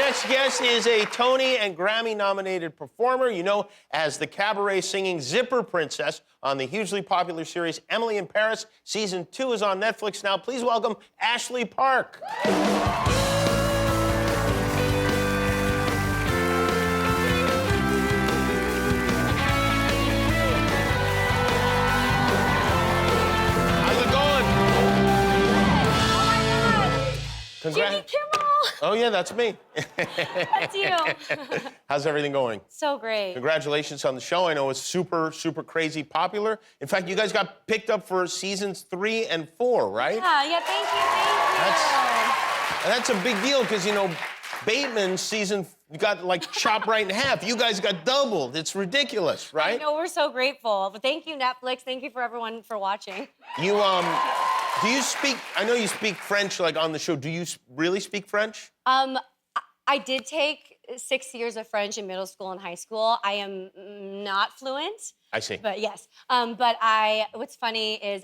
next guest is a Tony and Grammy-nominated performer, you know, as the cabaret singing zipper princess on the hugely popular series Emily in Paris. Season 2 is on Netflix now. Please welcome Ashley Park. Jimmy Kimmel! Oh, yeah, that's me. That's you. How's everything going? So great. Congratulations on the show. I know it's super, super crazy popular. In fact, you guys got picked up for seasons 3 and 4, right? Yeah, thank you. That's a big deal because, you know, Bateman's season got, like, chopped right in half. You guys got doubled. It's ridiculous, right? I know, we're so grateful. But thank you, Netflix. Thank you for everyone for watching. You, do you speak, I know you speak French, like, on the show. Do you really speak French? I did take 6 years of French in middle school and high school. I am not fluent. I see. But yes. What's funny is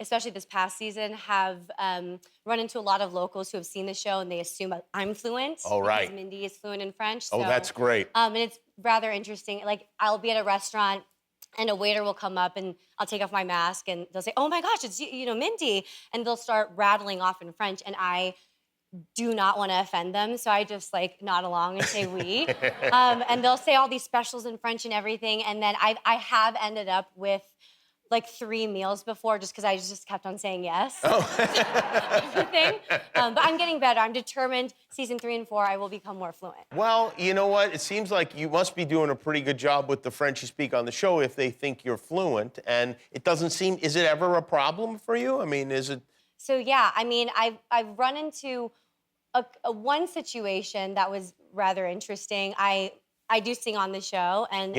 especially this past season, have run into a lot of locals who have seen the show and they assume I'm fluent. Oh, right. Because Mindy is fluent in French. Oh, so, that's great. And it's rather interesting. Like, I'll be at a restaurant and a waiter will come up and I'll take off my mask and they'll say, "Oh my gosh, it's, you know, Mindy." And they'll start rattling off in French and I do not want to offend them. So I just like nod along and say oui. And they'll say all these specials in French and everything. And then I have ended up with like 3 meals before just because I just kept on saying yes. Oh. Everything. But I'm getting better. I'm determined season 3 and 4, I will become more fluent. Well, you know what? It seems like you must be doing a pretty good job with the French you speak on the show if they think you're fluent. And it doesn't seem, is it ever a problem for you? I mean, is it? So yeah, I mean, I've run into one situation that was rather interesting. I do sing on the show, and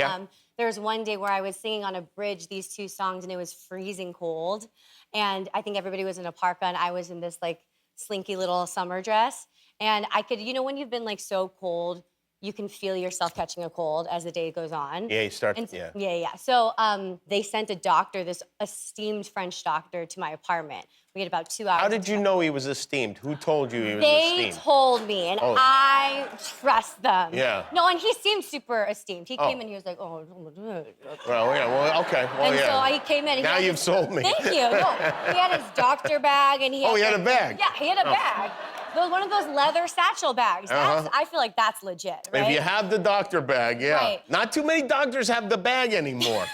there was one day where I was singing on a bridge these 2 songs, and it was freezing cold. And I think everybody was in a parka, and I was in this like slinky little summer dress. And I could, you know, when you've been like so cold, you can feel yourself catching a cold as the day goes on. Yeah, you start, Yeah. So they sent a doctor, this esteemed French doctor, to my apartment. We had about 2 hours. How did you know he was esteemed? Who told you he was esteemed? They told me, and I trust them. Yeah. No, and he seemed super esteemed. He came in, he was like, "Oh." Well, yeah, well, okay. Well, and yeah. so he came in. Now you've sold me. Thank you. No, he had his doctor bag, and he had, he had a bag? Yeah, he had a bag. One of those leather satchel bags. I feel like that's legit, right? If you have the doctor bag, yeah. Right. Not too many doctors have the bag anymore.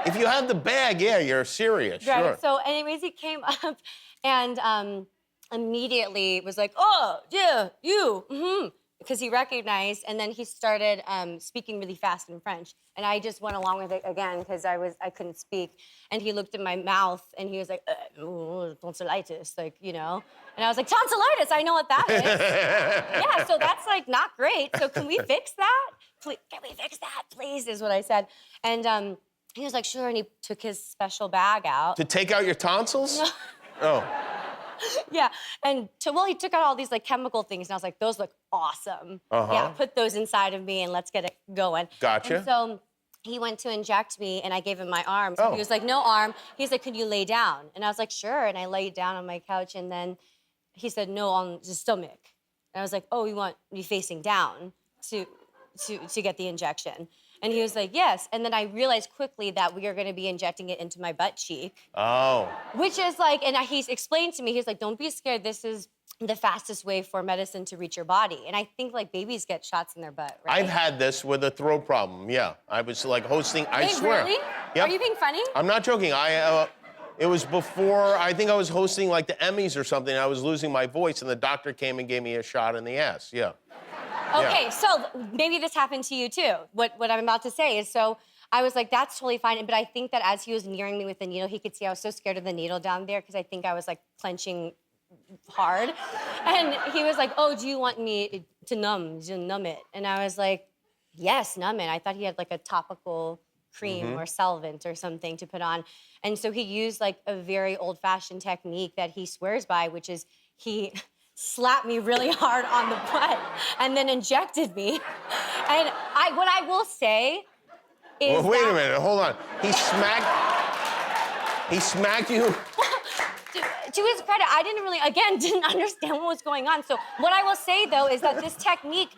If you have the bag, yeah, you're serious, right. Sure. So anyways, he came up and immediately was like, "Oh, yeah, you, because he recognized, and then he started speaking really fast in French. And I just went along with it again because I couldn't speak. And he looked at my mouth and he was like, tonsilitis, like, you know. And I was like, "Tonsilitis, I know what that is." Yeah, so that's like not great. So can we fix that? Please, can we fix that, please, is what I said. And he was like, "Sure," and he took his special bag out. To take out your tonsils? No. Oh. Yeah, and he took out all these like chemical things, and I was like, "Those look awesome." Yeah, put those inside of me and let's get it going. Gotcha. And so he went to inject me, and I gave him my arm. So he was like, "No arm." He's like, "Could you lay down?" And I was like, "Sure." And I laid down on my couch, and then he said, "No, on the stomach." And I was like, "Oh, you want me facing down to get the injection?" And he was like, "Yes." And then I realized quickly that we are going to be injecting it into my butt cheek. Oh. Which is like, and he's explained to me, he's like, "Don't be scared. This is the fastest way for medicine to reach your body." And I think like babies get shots in their butt, right? I've had this with a throat problem, yeah. I was like hosting, I Wait, swear. Really? Yep. Are you being funny? I'm not joking. It was before, I think I was hosting like the Emmys or something. I was losing my voice and the doctor came and gave me a shot in the ass, yeah. Okay, so maybe this happened to you too. What I'm about to say is, so I was like, that's totally fine. But I think that as he was nearing me with the needle, he could see I was so scared of the needle down there because I think I was like clenching hard. And he was like, "Oh, do you want me to numb it?" And I was like, "Yes, numb it." I thought he had like a topical cream or solvent or something to put on. And so he used like a very old-fashioned technique that he swears by, which is he slapped me really hard on the butt and then injected me. And what I will say is well, wait a minute, hold on. He smacked you? to his credit, I didn't understand what was going on. So what I will say, though, is that this technique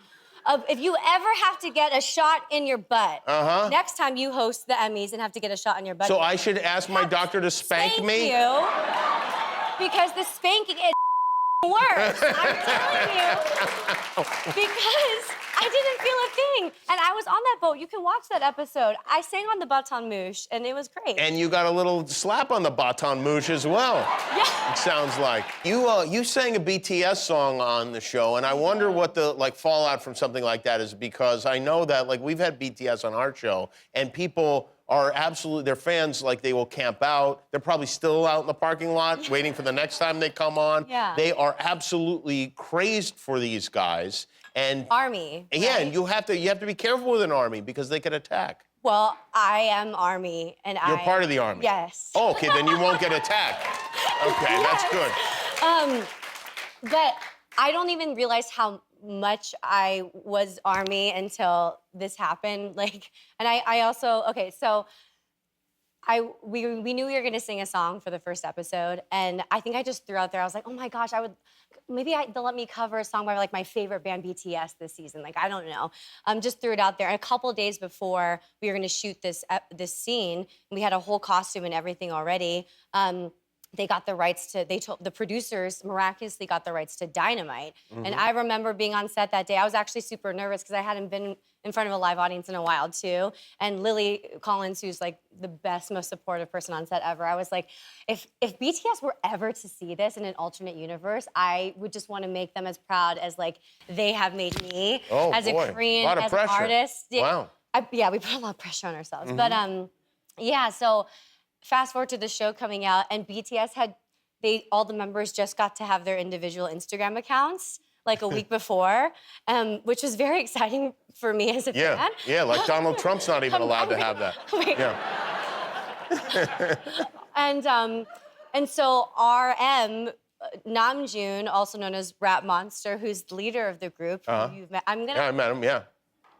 of if you ever have to get a shot in your butt, next time you host the Emmys and have to get a shot in your butt. So I should ask my doctor to spank me? You, because the spanking is worse. I'm telling you. Because I didn't feel a thing. And I was on that boat. You can watch that episode. I sang on the baton mouche, and it was great. And you got a little slap on the baton mouche as well. Yeah. It sounds like. You sang a BTS song on the show, and I wonder what the fallout from something like that is, because I know that we've had BTS on our show, and people are absolutely, their fans, they will camp out. They're probably still out in the parking lot waiting for the next time they come on. Yeah. They are absolutely crazed for these guys. And Army. Yeah, right? and you have to be careful with an army because they could attack. Well, I am Army, and You're part of the army? Yes. Oh, okay, then you won't get attacked. Okay, Yes. That's good. But I don't even realize how much I was Army until this happened. And I also, okay, so we knew we were gonna sing a song for the first episode, and I think I just threw out there, I was like, oh my gosh, they'll let me cover a song by my favorite band, BTS, this season. I don't know. Just threw it out there. And a couple days before we were gonna shoot this scene, we had a whole costume and everything already. They got the rights to, the producers miraculously got the rights to Dynamite. And I remember being on set that day. I was actually super nervous because I hadn't been in front of a live audience in a while too. And Lily Collins, who's the best, most supportive person on set ever, I was like, if BTS were ever to see this in an alternate universe, I would just want to make them as proud as they have made me as a Korean, as an artist. Wow. Yeah, we put a lot of pressure on ourselves. But yeah, so fast forward to the show coming out, and BTS all the members just got to have their individual Instagram accounts a week before, which was very exciting for me as a fan. Yeah, Donald Trump's not even allowed to have that. Wait. Yeah. And so RM, Namjoon, also known as Rap Monster, who's the leader of the group, who you've met. Yeah, I met him, yeah.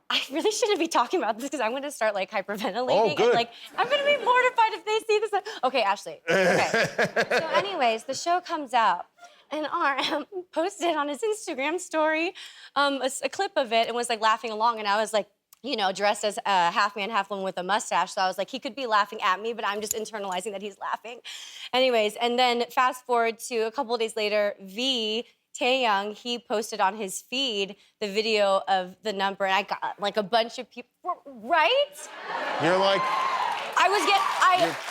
I really shouldn't be talking about this because I'm going to start hyperventilating. Oh, good. And I'm going to be mortified if they see this. Okay, Ashley. Okay. So anyways, the show comes out, and RM posted on his Instagram story a clip of it and was laughing along, and I was dressed as a half man, half woman with a mustache. So I was he could be laughing at me, but I'm just internalizing that he's laughing. Anyways, and then fast forward to a couple of days later, Taeyang, he posted on his feed the video of the number, and I got a bunch of people, right? You're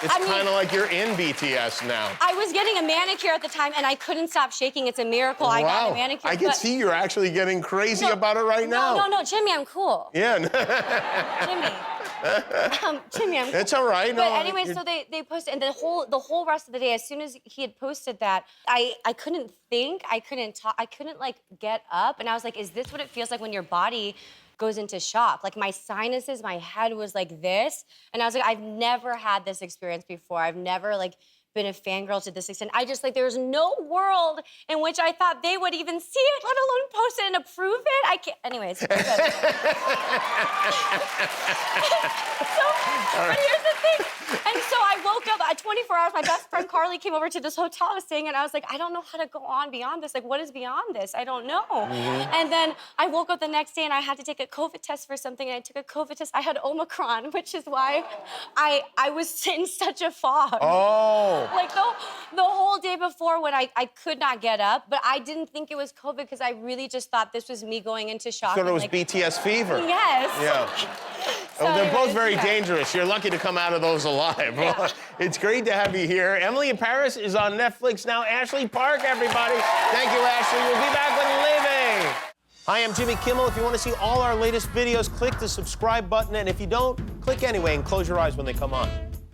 it's kind of you're in BTS now. I was getting a manicure at the time, and I couldn't stop shaking. It's a miracle I got a manicure. I can see you're actually getting crazy about it right now. No, Jimmy, I'm cool. Yeah. Jimmy, I'm cool. It's all right. But anyway, so they posted, and the whole rest of the day, as soon as he had posted that, I couldn't think, I couldn't talk, I couldn't get up, and I was is this what it feels like when your body goes into shock? My sinuses, my head was this, and I was I've never had this experience before. I've never been a fangirl to this extent. I just there's no world in which I thought they would even see it, let alone post it and approve it. I can't. Anyways. But here's the thing. And so I woke up at 24 hours. My best friend Carly came over to this hotel I was staying, and I was I don't know how to go on beyond this. What is beyond this? I don't know. And then I woke up the next day, and I had to take a COVID test for something, and I took a COVID test. I had Omicron, which is why I was in such a fog. Oh. The whole day before when I could not get up, but I didn't think it was COVID because I really just thought this was me going into shock. So it was BTS fever. Yes. Yeah. So they're both very dangerous. You're lucky to come out of those alive. Yeah. It's great to have you here. Emily in Paris is on Netflix now. Ashley Park, everybody. Thank you, Ashley. We'll be back with Living. Hi, I'm Jimmy Kimmel. If you want to see all our latest videos, click the subscribe button. And if you don't, click anyway and close your eyes when they come on.